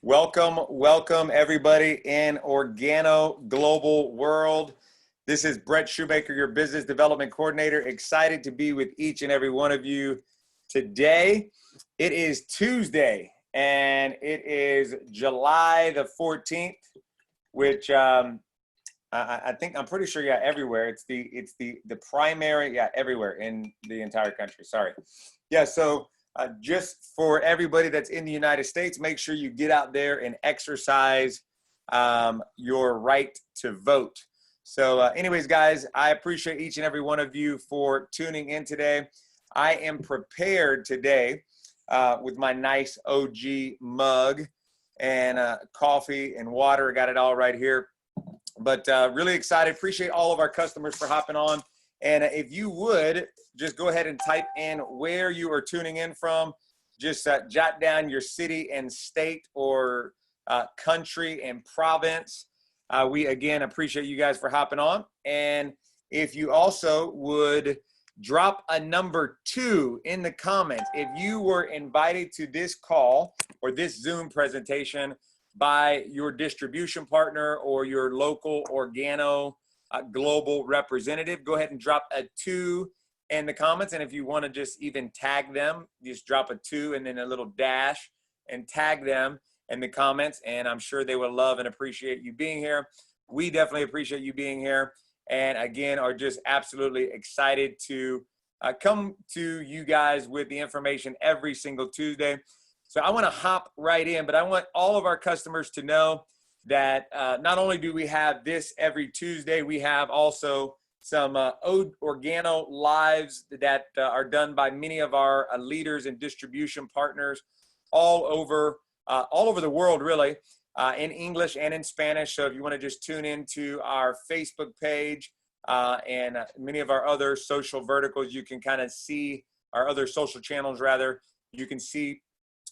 Welcome everybody in Organo Global World. This is Brett Shoemaker, your business development coordinator. Excited to be with each and every one of you today. It is Tuesday and it is July the 14th, which I'm pretty sure everywhere. It's the primary, everywhere in the entire country. Sorry. So just for everybody that's in the United States, make sure you get out there and exercise your right to vote. So anyways, guys, I appreciate each and every one of you for tuning in today. I am prepared today with my nice OG mug and coffee and water. I got it all right here. But really excited. Appreciate all of our customers for hopping on. And if you would, just go ahead and type in where you are tuning in from. Just jot down your city and state or country and province. We, again, appreciate you guys for hopping on. And if you also would drop a number 2 in the comments. If you were invited to this call or this Zoom presentation by your distribution partner or your local Organo global representative, go ahead and drop a 2 in the comments. And if you want to just even tag them, just drop a 2 and then a little dash and tag them in the comments. And I'm sure they will love and appreciate you being here. We definitely appreciate you being here. And again, are just absolutely excited to come to you guys with the information every single Tuesday. So I want to hop right in, but I want all of our customers to know that not only do we have this every Tuesday, we have also some Organo lives that are done by many of our leaders and distribution partners all over the world, really, in English and in Spanish. So if you want to just tune into our Facebook page and many of our other social verticals, you can kind of see our other social channels, rather. You can see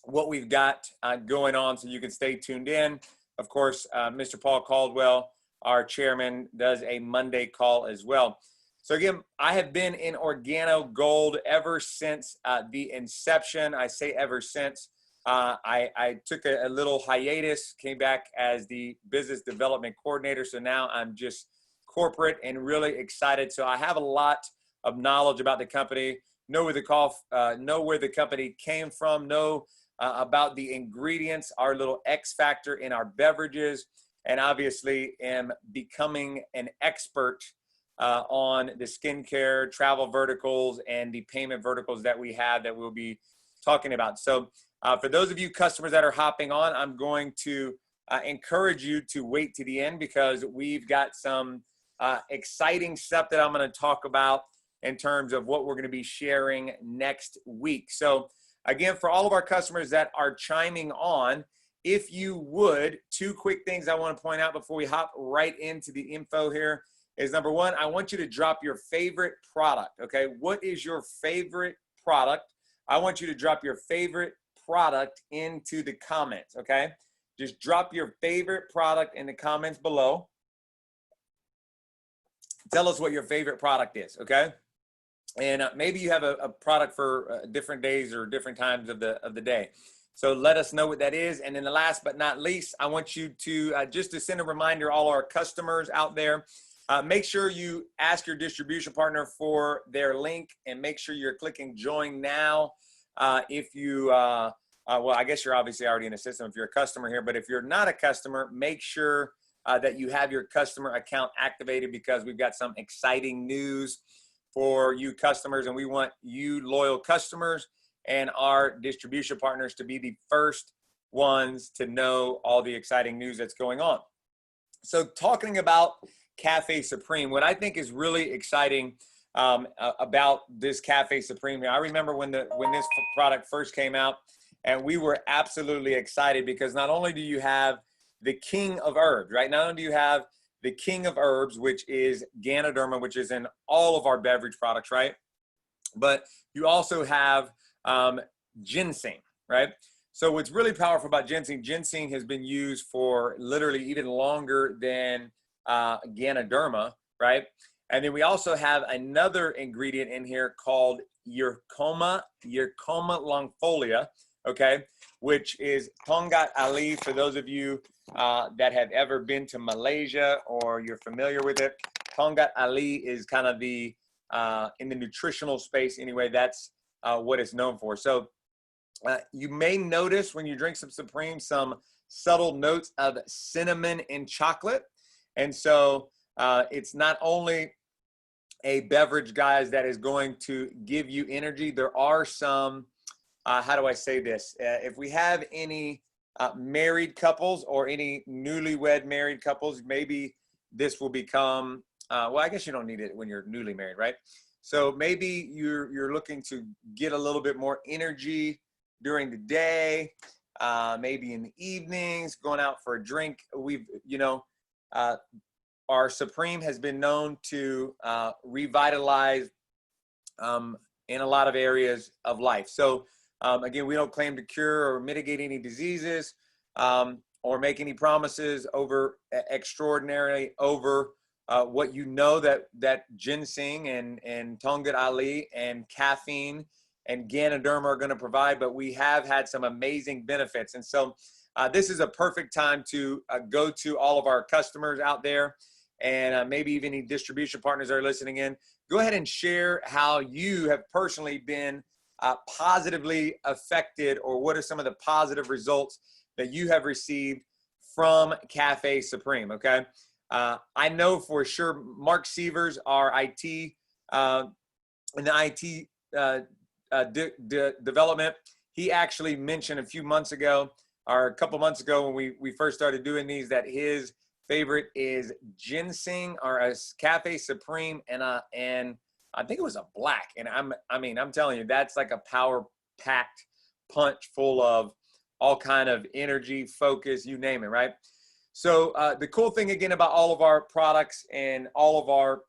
what we've got going on, so you can stay tuned in. Of course, Mr. Paul Caldwell, our chairman, does a Monday call as well. So again, I have been in Organo Gold ever since the inception. I say ever since. I took a little hiatus, came back as the business development coordinator. So now I'm just corporate and really excited. So I have a lot of knowledge about the company, know where the company came from, know about the ingredients, our little X factor in our beverages, and obviously am becoming an expert on the skincare, travel verticals, and the payment verticals that we have that we'll be talking about. So for those of you customers that are hopping on, I'm going to encourage you to wait to the end, because we've got some exciting stuff that I'm going to talk about in terms of what we're going to be sharing next week. So again, for all of our customers that are chiming on, if you would, 2 quick things I want to point out before we hop right into the info here is, number 1, I want you to drop your favorite product, okay? What is your favorite product? I want you to drop your favorite product into the comments, okay? Just drop your favorite product in the comments below. Tell us what your favorite product is, okay? And maybe you have a product for different days or different times of the day. So let us know what that is. And then the last but not least, I want you to just to send a reminder to all our customers out there. Make sure you ask your distribution partner for their link, and make sure you're clicking join now. If you, well, I guess you're obviously already in the system if you're a customer here, but if you're not a customer, make sure that you have your customer account activated, because we've got some exciting news for you customers, and we want you loyal customers and our distribution partners to be the first ones to know all the exciting news that's going on. So talking about Cafe Supreme, what I think is really exciting about this Cafe Supreme here, I remember when this product first came out, and we were absolutely excited, because not only do you have the king of herbs, right? Not only do you have the king of herbs, which is Ganoderma, which is in all of our beverage products, right? But you also have ginseng, right? So what's really powerful about ginseng has been used for literally even longer than Ganoderma, right? And then we also have another ingredient in here called Urcoma longfolia, okay, which is Tongat Ali. For those of you that have ever been to Malaysia or you're familiar with it, Tongat Ali is kind of the, in the nutritional space anyway, that's what it's known for. So you may notice when you drink some Supreme, some subtle notes of cinnamon and chocolate. And so it's not only a beverage, guys, that is going to give you energy. There are some, how do I say this? If we have any married couples or any newlywed married couples, maybe this will become, well, I guess you don't need it when you're newly married, right? So maybe you're looking to get a little bit more energy during the day, maybe in the evenings, going out for a drink. We've, our Supreme has been known to revitalize in a lot of areas of life. So again, we don't claim to cure or mitigate any diseases or make any promises over extraordinary over what you know that ginseng and Tongat Ali and caffeine and Ganoderma are going to provide, but we have had some amazing benefits. And so this is a perfect time to go to all of our customers out there, and maybe even any distribution partners that are listening in. Go ahead and share how you have personally been positively affected, or what are some of the positive results that you have received from Cafe Supreme, okay? I know for sure Mark Sievers, our IT, in the IT development, he actually mentioned a few months ago, or a couple months ago when we first started doing these, that his favorite is ginseng or a Cafe Supreme and I think it was a black. And I'm telling you, that's like a power packed punch full of all kind of energy, focus, you name it, right? So the cool thing again about all of our products and all of our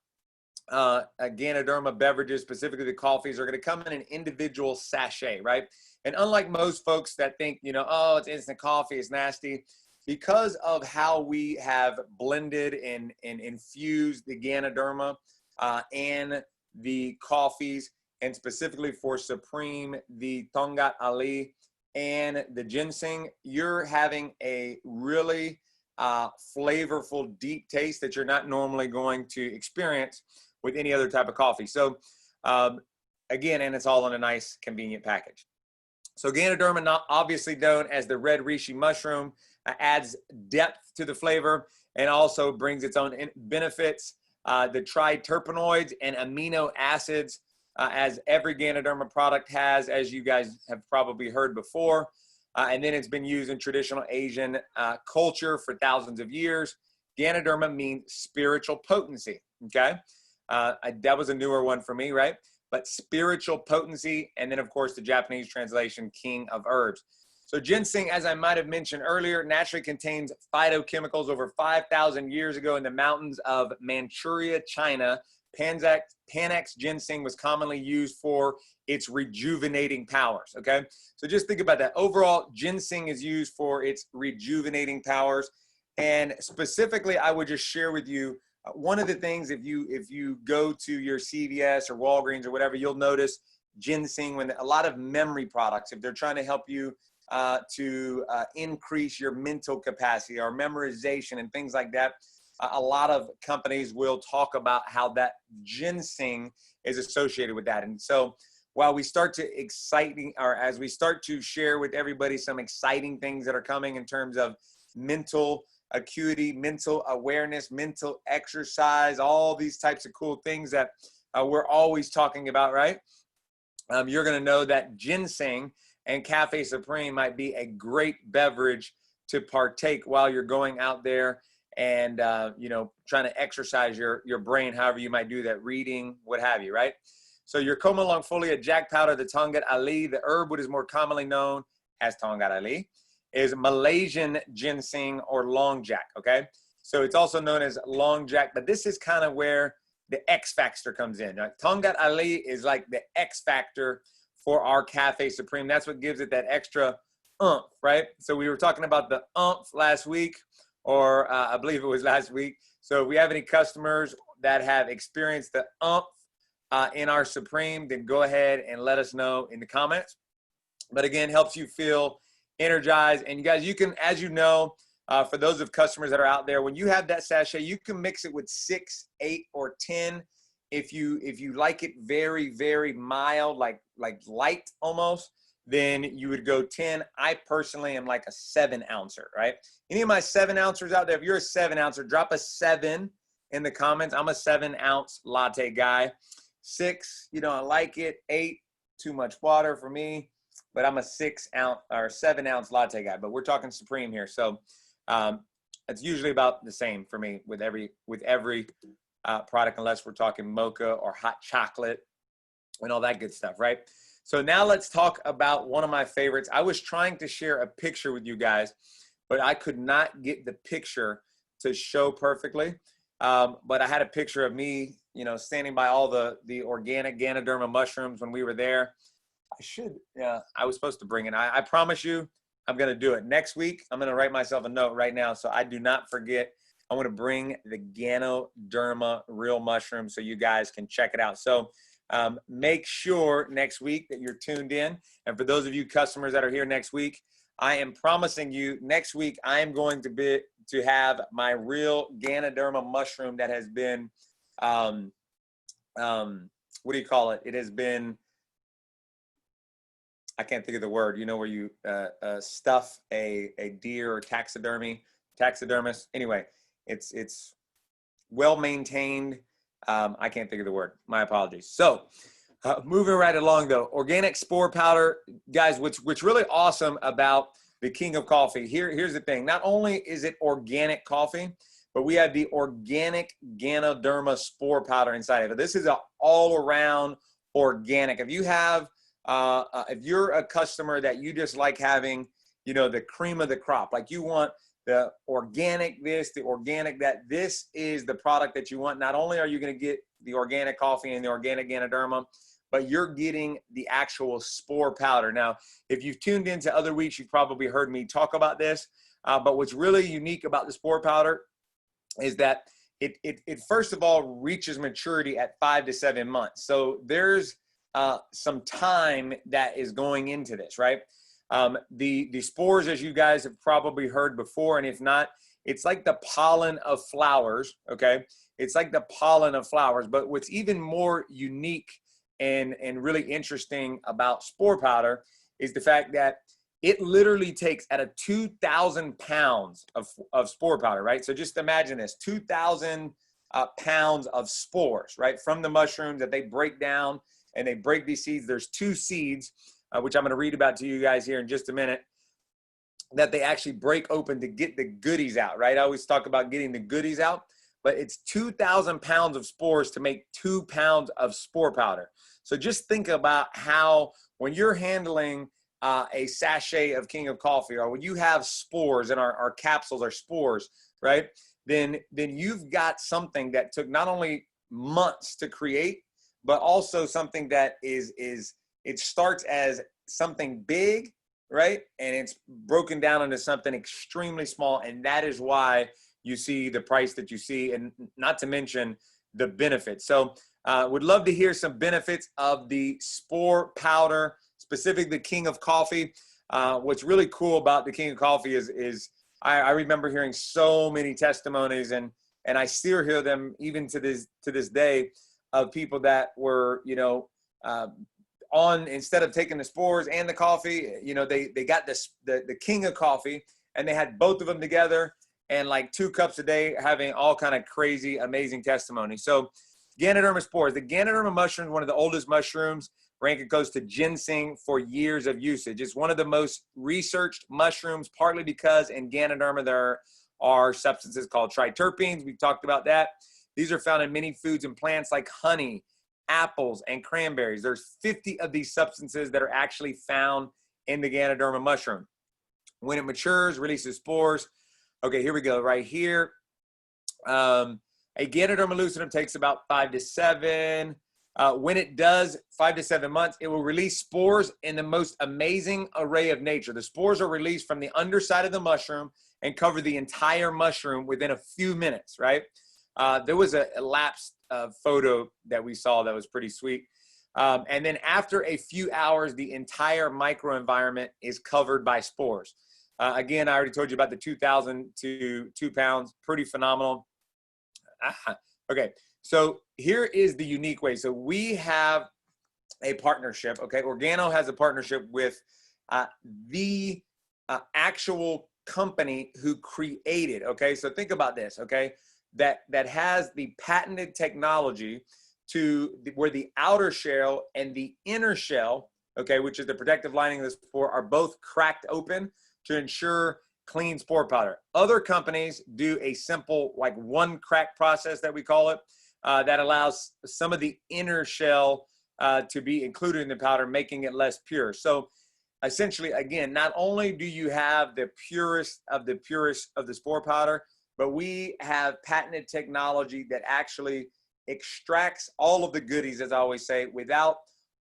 Ganoderma beverages, specifically the coffees, are going to come in an individual sachet, right? And unlike most folks that think, oh, it's instant coffee, it's nasty, because of how we have blended and infused the Ganoderma and the coffees, and specifically for Supreme, the Tongat Ali and the ginseng, you're having a really flavorful, deep taste that you're not normally going to experience with any other type of coffee. So again, and it's all in a nice, convenient package. So Ganoderma, not obviously known as the red reishi mushroom, adds depth to the flavor and also brings its own benefits. The triterpenoids and amino acids, as every Ganoderma product has, as you guys have probably heard before. And then it's been used in traditional Asian culture for thousands of years. Ganoderma means spiritual potency, okay? That was a newer one for me, right? But spiritual potency, and then of course the Japanese translation, king of herbs. So ginseng, as I might have mentioned earlier, naturally contains phytochemicals. Over 5,000 years ago in the mountains of Manchuria, China, Panax ginseng was commonly used for its rejuvenating powers, okay? So just think about that. Overall, ginseng is used for its rejuvenating powers. And specifically, I would just share with you, one of the things, if you go to your CVS or Walgreens or whatever, you'll notice ginseng, when a lot of memory products, if they're trying to help you to increase your mental capacity or memorization and things like that, a lot of companies will talk about how that ginseng is associated with that. And so while we start to as we start to share with everybody some exciting things that are coming in terms of mental acuity, mental awareness, mental exercise, all these types of cool things that we're always talking about, right? You're going to know that ginseng and Cafe Supreme might be a great beverage to partake while you're going out there and trying to exercise your brain, however you might do that, reading, what have you, right? So your Coma Longfolia Jack Powder, the Tongat Ali, the herb what is more commonly known as Tongat Ali, is Malaysian ginseng or long jack, okay? So it's also known as long jack, but this is kind of where the X factor comes in. Now, Tongat Ali is like the X factor for our Cafe Supreme. That's what gives it that extra oomph, right? So we were talking about the oomph last week, or I believe it was last week. So if we have any customers that have experienced the oomph in our Supreme, then go ahead and let us know in the comments. but again, helps you feel energized. And you guys, you can, as you know, for those of customers that are out there, when you have that sachet, you can mix it with 6, 8, or 10. If you like it very, very mild, like light almost, then you would go 10. I personally am like a 7-ouncer, right? Any of my 7-ouncers out there, if you're a 7-ouncer, drop a 7 in the comments. I'm a 7-ounce latte guy. 6, you know, I like it. 8, too much water for me, but I'm a 6-ounce or 7-ounce latte guy, but we're talking Supreme here. So it's usually about the same for me with every product, unless we're talking mocha or hot chocolate and all that good stuff, right? So now let's talk about one of my favorites. I was trying to share a picture with you guys, but I could not get the picture to show perfectly. But I had a picture of me, you know, standing by all the organic Ganoderma mushrooms when we were there. I was supposed to bring it. I promise you, I'm going to do it next week. I'm going to write myself a note right now so I do not forget. I want to bring the Ganoderma real mushroom so you guys can check it out. So make sure next week that you're tuned in. And for those of you customers that are here next week, I am promising you next week I am going to have my real Ganoderma mushroom that has been, what do you call it? It has been, I can't think of the word, you know, where you stuff a deer or taxidermist. Anyway, it's well maintained. I can't think of the word. My apologies. So moving right along though, organic spore powder, guys, what's really awesome about the King of Coffee, here's the thing. Not only is it organic coffee, but we have the organic Ganoderma spore powder inside of it. This is an all-around organic. If you have, if you're a customer that you just like having, you know, the cream of the crop, like you want the organic this, the organic that, this is the product that you want. Not only are you going to get the organic coffee and the organic Ganoderma, but you're getting the actual spore powder. Now, if you've tuned into other weeks, you've probably heard me talk about this, but what's really unique about the spore powder is that it first of all reaches maturity at 5 to 7 months. So there's some time that is going into this, right? The spores, as you guys have probably heard before, and if not, it's like the pollen of flowers, okay? It's like the pollen of flowers, but what's even more unique and really interesting about spore powder is the fact that it literally takes at a 2,000 pounds of spore powder, right? So just imagine this, 2,000 pounds of spores, right? From the mushrooms that they break down and they break these seeds. There's 2 seeds, which I'm going to read about to you guys here in just a minute, that they actually break open to get the goodies out, right? I always talk about getting the goodies out, but it's 2,000 pounds of spores to make 2 pounds of spore powder. So just think about how when you're handling a sachet of King of Coffee, or when you have spores and our capsules are spores, right? Then you've got something that took not only months to create, but also something that it starts as something big, right? And it's broken down into something extremely small. And that is why you see the price that you see, and not to mention the benefits. So would love to hear some benefits of the spore powder, specifically the King of Coffee. What's really cool about the King of Coffee is I remember hearing so many testimonies, and I still hear them even to this day, of people that were, you know, instead of taking the spores and the coffee, you know, they got the King of Coffee, and they had both of them together, and like 2 cups a day, having all kind of crazy, amazing testimony. So Ganoderma spores, the Ganoderma mushroom is one of the oldest mushrooms, ranked close to ginseng for years of usage. It's one of the most researched mushrooms, partly because in Ganoderma there are substances called triterpenes. We've talked about that. These are found in many foods and plants like honey, apples, and cranberries. There's 50 of these substances that are actually found in the Ganoderma mushroom. When it matures, releases spores. Okay, here we go, right here. A Ganoderma lucidum takes about 5 to 7. When it does, 5 to 7 months, it will release spores in the most amazing array of nature. The spores are released from the underside of the mushroom and cover the entire mushroom within a few minutes, right? There was a elapsed photo that we saw that was pretty sweet. And then after a few hours, the entire microenvironment is covered by spores. Again, I already told you about the 2,000 to 2 pounds, pretty phenomenal. Okay, so here is the unique way. So we have a partnership, okay? Organo has a partnership with the actual company who created, okay? So think about this, okay? That has the patented technology to where the outer shell and the inner shell, okay, which is the protective lining of the spore, are both cracked open to ensure clean spore powder. Other companies do a simple, like one crack process that we call it, that allows some of the inner shell to be included in the powder, making it less pure. So essentially, again, not only do you have the purest of the spore powder, but we have patented technology that actually extracts all of the goodies, as I always say, without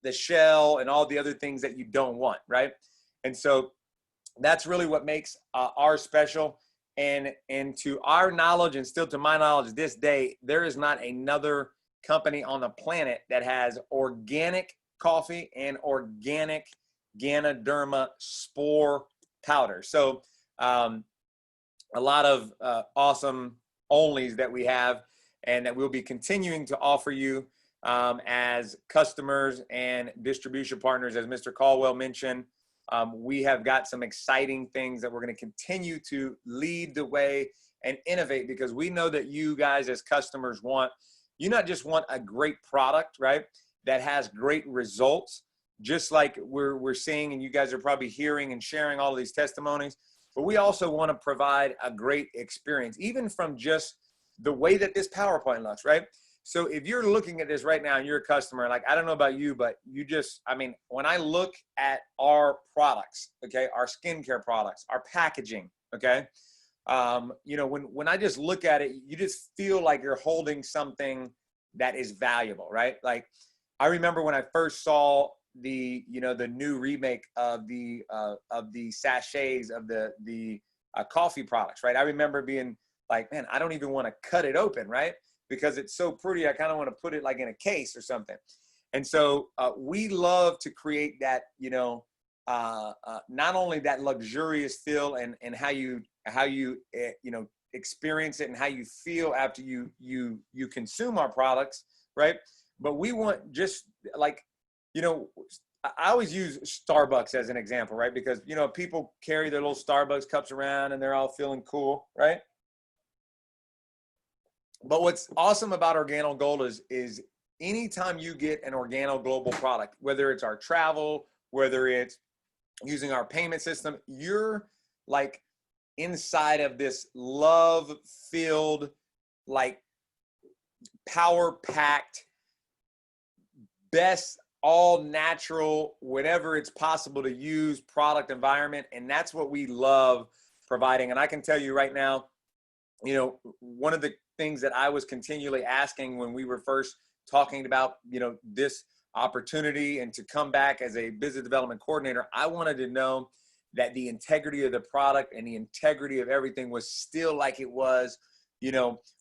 the shell and all the other things that you don't want, right? And so that's really what makes ours special. And to our knowledge, and still to my knowledge this day, there is not another company on the planet that has organic coffee and organic Ganoderma spore powder. So a lot of awesome onlys that we have and that we'll be continuing to offer you as customers and distribution partners. As Mr. Caldwell mentioned, we have got some exciting things that we're going to continue to lead the way and innovate, because we know that you guys as customers you not just want a great product, right, that has great results, just like we're seeing, and you guys are probably hearing and sharing all of these testimonies, but we also want to provide a great experience, even from just the way that this PowerPoint looks, right? So if you're looking at this right now and you're a customer, like, I don't know about you, but I mean, when I look at our products, okay, our skincare products, our packaging, okay, you know, when I just look at it, you just feel like you're holding something that is valuable, right? Like, I remember when I first saw the new remake of the sachets of the coffee products, right? I remember being like, man, I don't even want to cut it open, right? Because it's so pretty. I kind of want to put it like in a case or something. And so we love to create that, not only that luxurious feel and how you experience it and how you feel after you consume our products, right? But we want just like, I always use Starbucks as an example, right? Because, people carry their little Starbucks cups around and they're all feeling cool, right? But what's awesome about Organo Gold is anytime you get an Organo Global product, whether it's our travel, whether it's using our payment system, you're like inside of this love-filled, like power-packed, best all natural, whatever it's possible to use product environment. And that's what we love providing. And I can tell you right now, one of the things that I was continually asking when we were first talking about, this opportunity and to come back as a business development coordinator, I wanted to know that the integrity of the product and the integrity of everything was still like it was,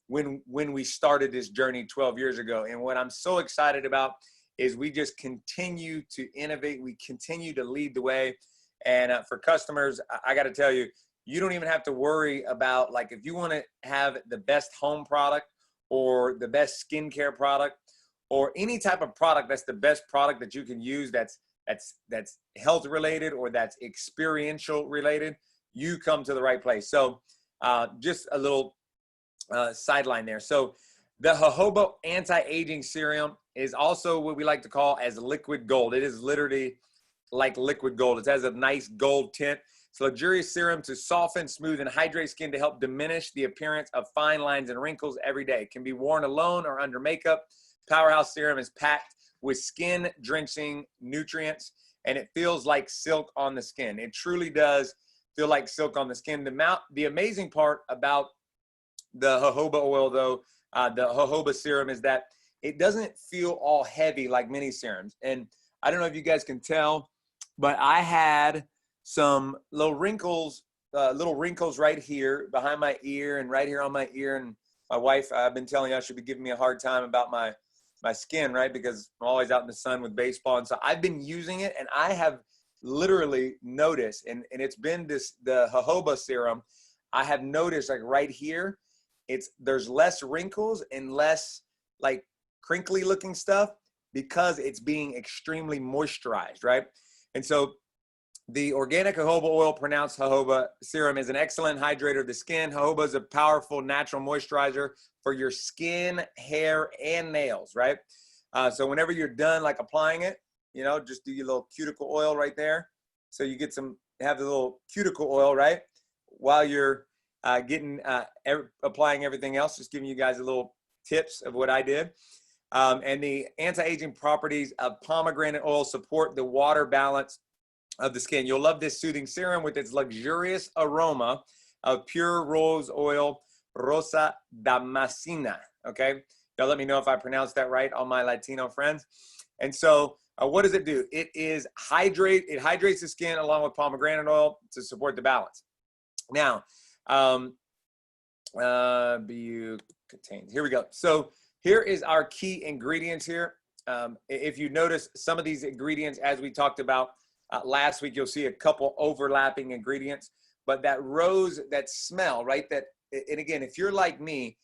when we started this journey 12 years ago. And what I'm so excited about is we just continue to innovate. We continue to lead the way. And for customers, I got to tell you, you don't even have to worry about, like, if you want to have the best home product or the best skincare product or any type of product that's the best product that you can use that's health related or that's experiential related, you come to the right place. So just a little sideline there. So the Jojoba Anti-Aging Serum is also what we like to call as liquid gold. It is literally like liquid gold. It has a nice gold tint. It's a luxurious serum to soften, smooth, and hydrate skin to help diminish the appearance of fine lines and wrinkles every day. It can be worn alone or under makeup. Powerhouse Serum is packed with skin-drenching nutrients, and it feels like silk on the skin. It truly does feel like silk on the skin. The amazing part about the jojoba oil, though, the jojoba serum, is that it doesn't feel all heavy like many serums. And I don't know if you guys can tell, but I had some little wrinkles right here behind my ear and right here on my ear. And my wife, I've been telling you, I should be giving me a hard time about my my skin, right? Because I'm always out in the sun with baseball. And so I've been using it, and I have literally noticed, and it's been the Jojoba Serum. I have noticed, like right here, there's less wrinkles and less like crinkly looking stuff because it's being extremely moisturized, right? And so the organic jojoba oil, pronounced jojoba serum, is an excellent hydrator of the skin. Jojoba is a powerful natural moisturizer for your skin, hair, and nails, right? So whenever you're done like applying it, you know, just do your little cuticle oil right there. So you get have the little cuticle oil, right? While you're applying everything else, just giving you guys a little tips of what I did. And the anti-aging properties of pomegranate oil support the water balance of the skin. You'll love this soothing serum with its luxurious aroma of pure rose oil, Rosa Damascena. Okay, y'all let me know if I pronounced that right, all my Latino friends. And so what does it do? It hydrates the skin along with pomegranate oil to support the balance. Now, BU contains, here we go. So here is our key ingredients here. If you notice some of these ingredients, as we talked about last week, you'll see a couple overlapping ingredients, but that rose, that smell, right? And again, if you're like me,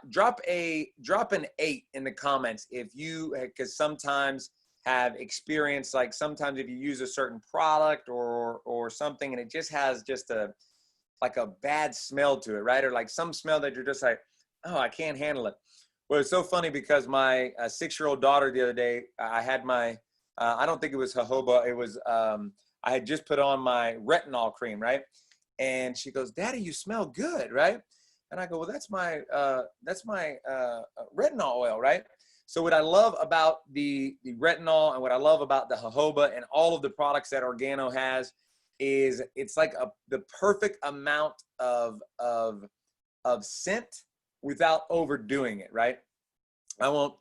drop an 8 in the comments if you, because sometimes have experienced, like sometimes if you use a certain product or something and it just has like a bad smell to it, right? Or like some smell that you're just like, oh, I can't handle it. Well, it's so funny because my 6-year-old daughter the other day, I had my, I don't think it was jojoba. It was, I had just put on my retinol cream, right? And she goes, Daddy, you smell good, right? And I go, well, that's my retinol oil, right? So what I love about the retinol and what I love about the jojoba and all of the products that Organo has is it's like the perfect amount of scent without overdoing it, right? I won't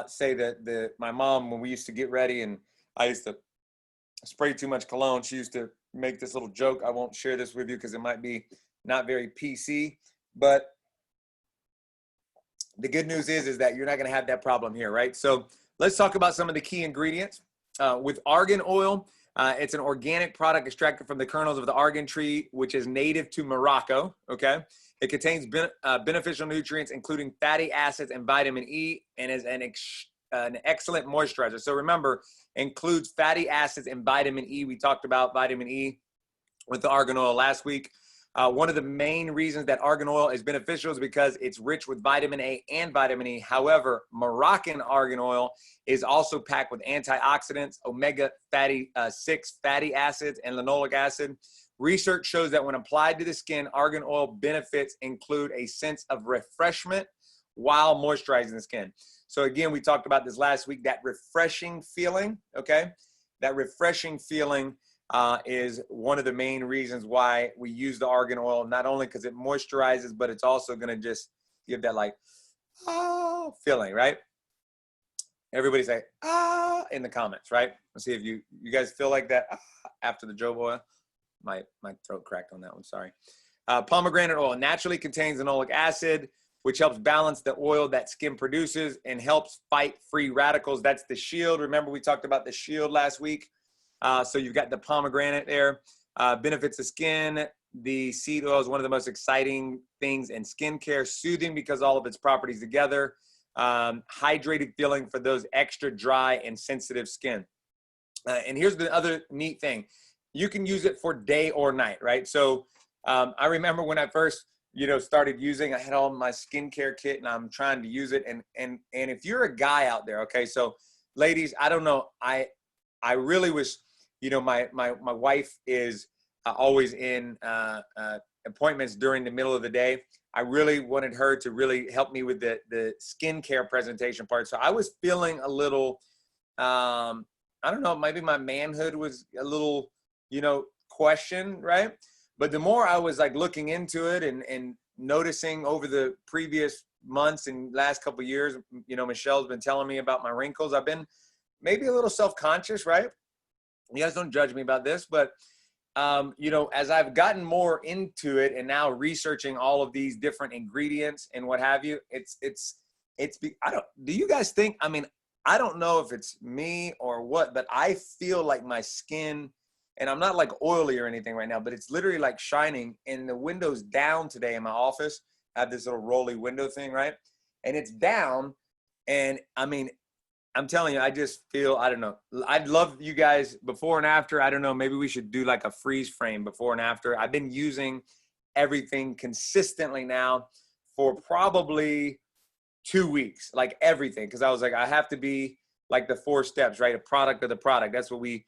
say that my mom, when we used to get ready and I used to spray too much cologne, she used to make this little joke. I won't share this with you because it might be not very PC, but the good news is that you're not going to have that problem here, right? So let's talk about some of the key ingredients. With argan oil, it's an organic product extracted from the kernels of the argan tree, which is native to Morocco, okay? It contains beneficial nutrients, including fatty acids and vitamin E, and is an excellent moisturizer. So remember, includes fatty acids and vitamin E. We talked about vitamin E with the argan oil last week. One of the main reasons that argan oil is beneficial is because it's rich with vitamin A and vitamin E. However, Moroccan argan oil is also packed with antioxidants, omega-6 fatty acids, and linoleic acid. Research shows that when applied to the skin, argan oil benefits include a sense of refreshment while moisturizing the skin. So again, we talked about this last week, that refreshing feeling, okay? That refreshing feeling is one of the main reasons why we use the argan oil, not only because it moisturizes, but it's also gonna just give that like, ah, feeling, right? Everybody say, ah, in the comments, right? Let's see if you guys feel like that after the jojoba oil. My throat cracked on that one, sorry. Pomegranate oil naturally contains linoleic acid, which helps balance the oil that skin produces and helps fight free radicals. That's the shield. Remember, we talked about the shield last week. So you've got the pomegranate there. Benefits the skin. The seed oil is one of the most exciting things in skincare. Soothing because all of its properties together. Hydrated feeling for those extra dry and sensitive skin. And here's the other neat thing. You can use it for day or night, right? So I remember when I first, started using, I had all my skincare kit and I'm trying to use it. And if you're a guy out there, okay, so ladies, I don't know, I really was, my wife is always in appointments during the middle of the day. I really wanted her to really help me with the skincare presentation part. So I was feeling a little, I don't know, maybe my manhood was a little, question, right? But the more I was like looking into it and noticing over the previous months and last couple of years, Michelle's been telling me about my wrinkles. I've been maybe a little self-conscious, right? You guys don't judge me about this, but as I've gotten more into it and now researching all of these different ingredients and what have you, it's do you guys think, I mean, I don't know if it's me or what, but I feel like my skin, and I'm not like oily or anything right now, but it's literally like shining, and the window's down today in my office. I have this little rolly window thing, right? And it's down. And I mean, I'm telling you, I just feel, I don't know. I'd love you guys before and after. I don't know. Maybe we should do like a freeze frame before and after. I've been using everything consistently now for probably 2 weeks, like everything. Cause I was like, I have to be like the 4 steps, right? A product of the product. That's what we,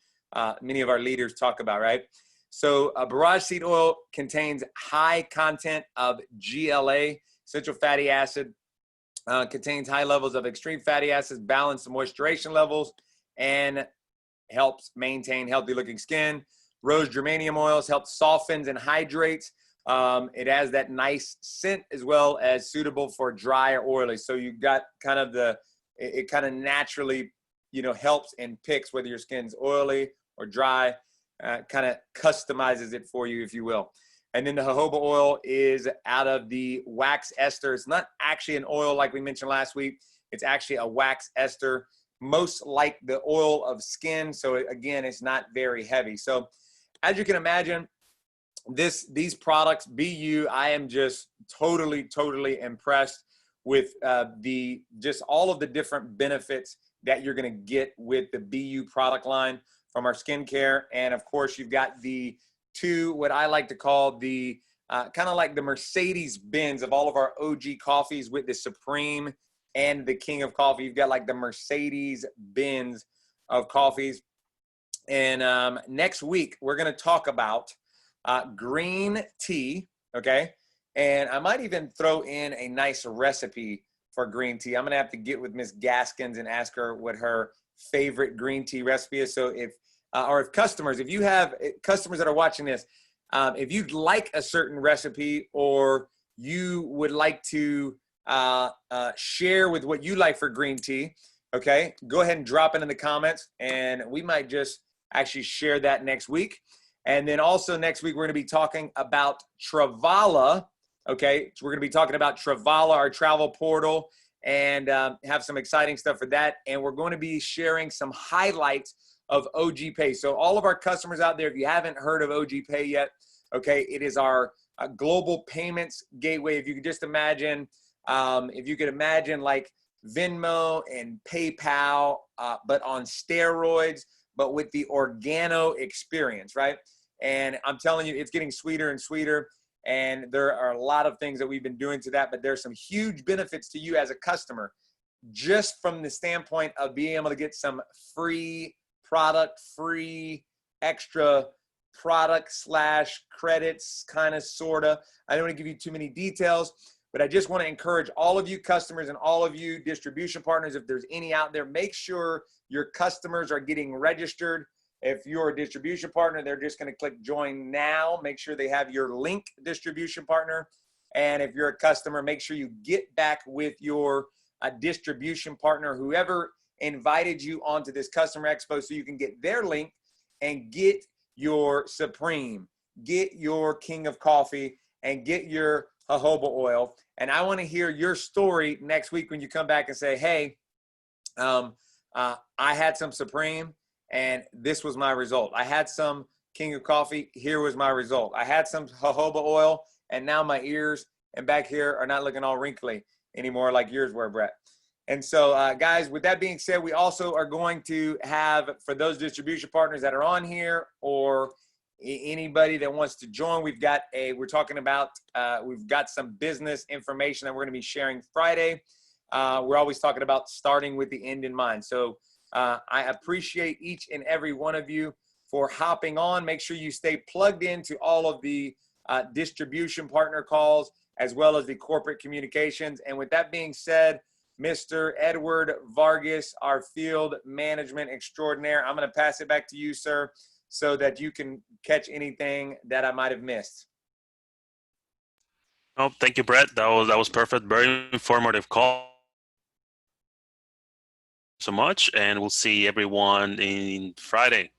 many of our leaders talk about, right? So barrage seed oil contains high content of GLA, essential fatty acid, contains high levels of extreme fatty acids, balance the moisturization levels, and helps maintain healthy looking skin. Rose geranium oils help softens and hydrates. It has that nice scent as well as suitable for dry or oily. So you got kind of it kind of naturally, helps and picks whether your skin's oily or dry, kind of customizes it for you, if you will. And then the jojoba oil is out of the wax ester. It's not actually an oil like we mentioned last week. It's actually a wax ester, most like the oil of skin. So again, it's not very heavy. So as you can imagine, these products, I am just totally impressed with just all of the different benefits that you're going to get with the BU product line from our skincare. And of course, you've got the two, what I like to call the kind of like the Mercedes Benz of all of our OG coffees, with the Supreme and the King of Coffee. You've got like the Mercedes Benz of coffees. And next week, we're going to talk about green tea, okay? And I might even throw in a nice recipe for green tea. I'm going to have to get with Miss Gaskins and ask her what her favorite green tea recipe is. So if customers, if you have customers that are watching this, if you'd like a certain recipe, or you would like to share with what you like for green tea, okay, go ahead and drop it in the comments, and we might just actually share that next week. And then also next week, we're going to be talking about Travala, okay? So we're going to be talking about Travala, our travel portal, and have some exciting stuff for that. And we're going to be sharing some highlights of OG Pay. So all of our customers out there, if you haven't heard of OG Pay yet, okay, it is our global payments gateway. If you could just imagine, like Venmo and PayPal, but on steroids, but with the organo experience, right? And I'm telling you, it's getting sweeter and sweeter. And there are a lot of things that we've been doing to that, but there's some huge benefits to you as a customer, just from the standpoint of being able to get some free product, free extra product / credits, kind of, sort of. I don't want to give you too many details, but I just want to encourage all of you customers and all of you distribution partners, if there's any out there, make sure your customers are getting registered. If you're a distribution partner, they're just going to click join now. Make sure they have your link distribution partner. And if you're a customer, make sure you get back with your distribution partner, whoever invited you onto this customer expo, so you can get their link and get your Supreme, get your King of Coffee, and get your jojoba oil. And I want to hear your story next week when you come back and say, hey, I had some Supreme and this was my result. I had some King of Coffee, here was my result. I had some jojoba oil, and now my ears and back here are not looking all wrinkly anymore like yours were, Brett. And so, guys, with that being said, we also are going to have, for those distribution partners that are on here, or anybody that wants to join, we've got some business information that we're going to be sharing Friday. We're always talking about starting with the end in mind. So I appreciate each and every one of you for hopping on. Make sure you stay plugged into all of the distribution partner calls, as well as the corporate communications. And with that being said, Mr. Edward Vargas, our field management extraordinaire, I'm going to pass it back to you, sir, so that you can catch anything that I might have missed. Oh, thank you, Brett. That was perfect. Very informative call. So much, and we'll see everyone in Friday.